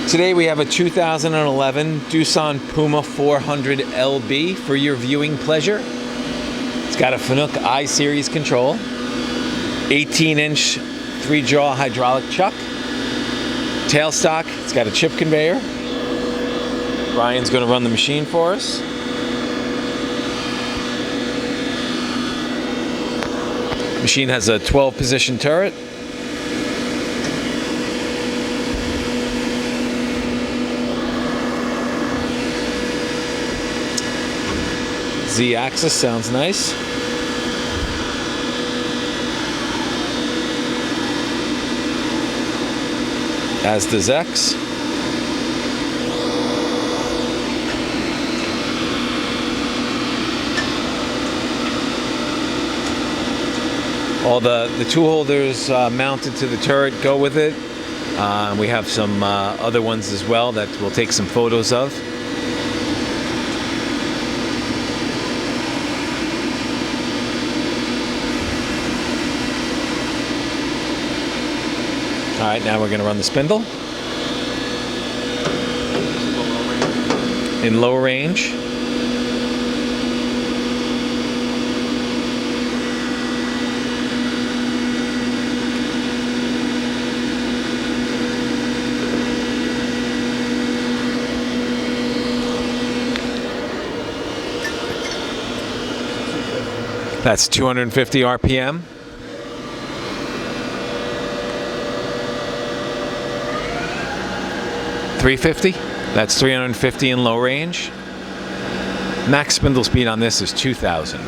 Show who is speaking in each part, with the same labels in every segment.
Speaker 1: Today we have a 2011 DOOSAN PUMA 400LB for your viewing pleasure. It's got a FANUC I-Series control, 18-inch 3-jaw hydraulic chuck, tailstock. It's got a chip conveyor. Brian's going to run the machine for us. Machine has a 12-position turret. Z-axis sounds nice. As does X. All the tool holders mounted to the turret go with it. We have some other ones as well that we'll take some photos of. All right, now we're going to run the spindle in low range. That's 250 RPM. .350. That's 350 in low range. Max spindle speed on this is 2,000.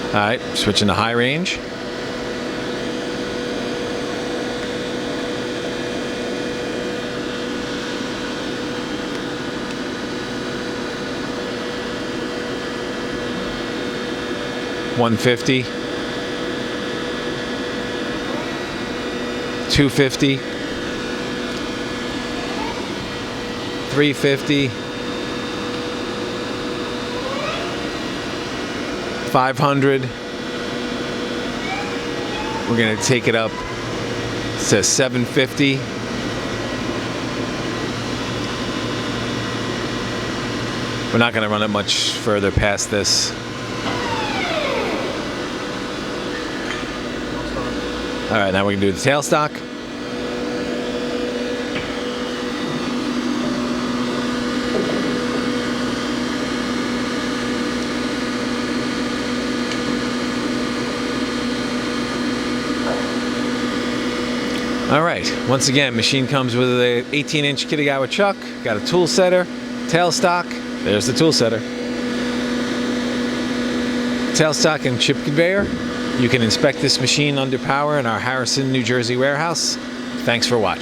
Speaker 1: All right, switching to high range. $150, $250, $350, $500. We're going to take it up to $750. We're not going to run it much further past this. All right, now we can do the tailstock. All right, once again, machine comes with an 18-inch KITAGAWA chuck, got a tool setter, tailstock. There's the tool setter. Tailstock and chip conveyor. You can inspect this machine under power in our Harrison, New Jersey warehouse. Thanks for watching.